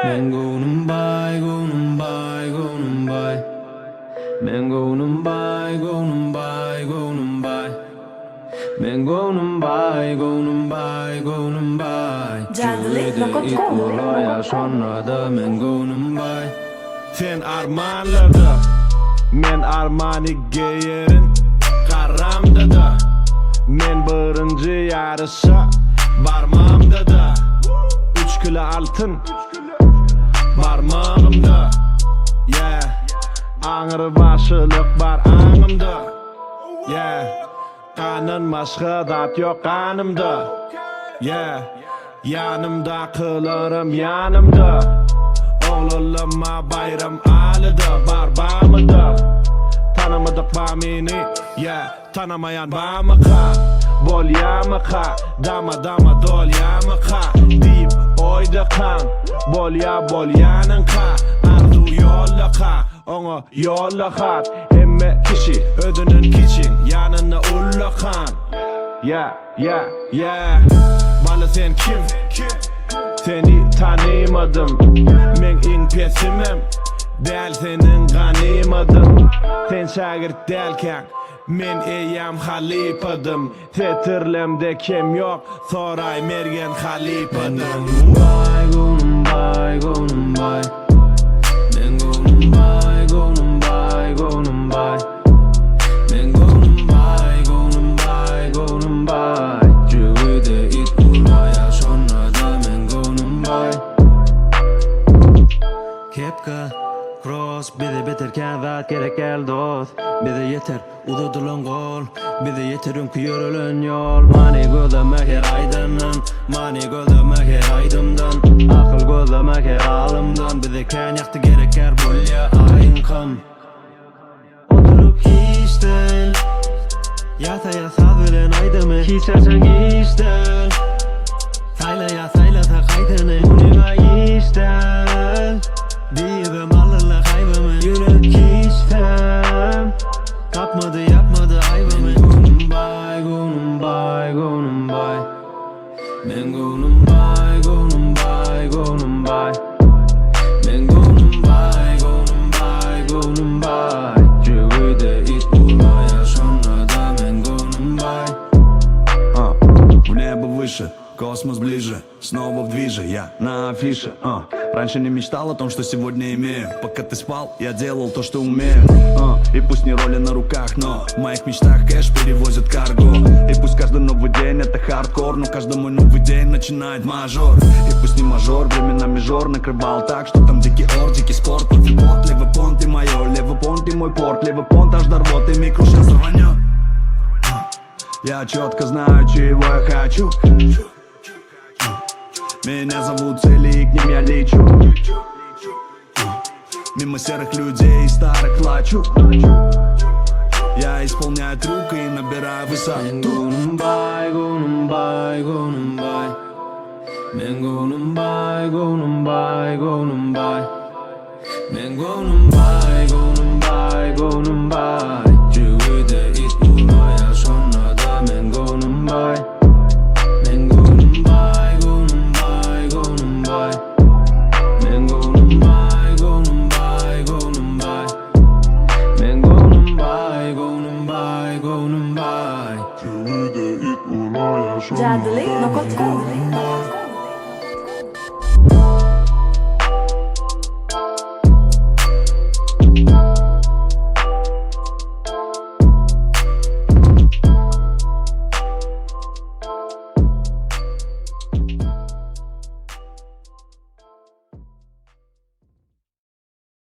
Men gonum bay, gonum bay, gonum bay. Men gonum bay, gonum bay, gonum bay. Men gonum bay, gonum bay, gonum bay. Cüvede it olaya sonra da men gonum bay. Sen armanladı, men armani geyerin karamda da. Men birinci yarışa barmamda da. 3 kilo altın barmağımda. Yeah, ağır başılık var anımda. Yeah, kanın başka dat yok kanımda. Yeah, yanımda kılırım yanımda. Oğluma bayram alıda barbamıda. Tanımadık bamini, yeah, tanımayan bamıka. Bol yamıka, dama dama dol yamıka. Deyip oyda kan, bol yanın ka. Arzu yolla ka, onu yolla kat. Emme kişi, ödünün kiçin, yanına ulla kan. Yeah, yeah, yeah. Bana sen kim? Seni tanımadım. Men in pesimim, del senin ganimadım. Sen şagirt delken men eyam halipadım. Tetirlemde kem yok, soray mergen halipadım. Gonum bay, gonum bay, gonum bay. Men gonum bay, gonum bay, gonum bay. Men gonum bay, gonum bay, gonum bay. Cüvede it olaya sonra da men gonum bay. Kepka cross bize biterken rahat gerek gel dost. Bize yeter uzatılan gol. Bize yeter önküyörülen yol. Mani gözlemek her aydının. Mani gözlemek her aydımdan. Akıl gözlemek her alımdan. Bize kenyaktı gerek her bulya ayın kam. Oturup hiçten yasa bilen aydımı. Hiçersen işten sayla kaydını. Bununla işten diyebem alırla kaybımı. Yürek istem kapmadı yapmadı ayvamı. Gonum bay, gonum bay, gonum bay. Men gonum bay, gonum bay, gonum bay. Men gonum bay, gonum bay, gonum bay. Cüvede it olaya sonra da men gonum bay. В небо выше, космос ближе, снова в движе, я на афише. Раньше не мечтал о том, что сегодня имею. Пока ты спал, я делал то, что умею. И пусть не роли на руках, но в моих мечтах кэш перевозит карго. И пусть каждый новый день это хардкор, но каждый мой новый день начинает мажор. И пусть не мажор, временами жор накрывал так, что там дикий ор, дикий спорт. Профи бот, левый понт ты моё, левый понт ты мой порт, левый понт аж до рвоты, микро сейчас рванет. Я четко знаю, чего я хочу. Меня зовут цели, и к ним я лечу. Мимо серых людей и старых лачу. Я исполняю трюк и набираю высоту. Men gonum bay, gonum bay, gonum bay. Men gonum bay, gonum bay, gonum bay. Men gonum bay, gonum bay, gonum bay. Cüvede it olaya sonra da men gonum bay. Men gonum bay, gonum bay, gonum bay. Men gonum bay, gonum bay, gonum bay. Men gonum bay, gonum bay, gonum bay. Caddelik.com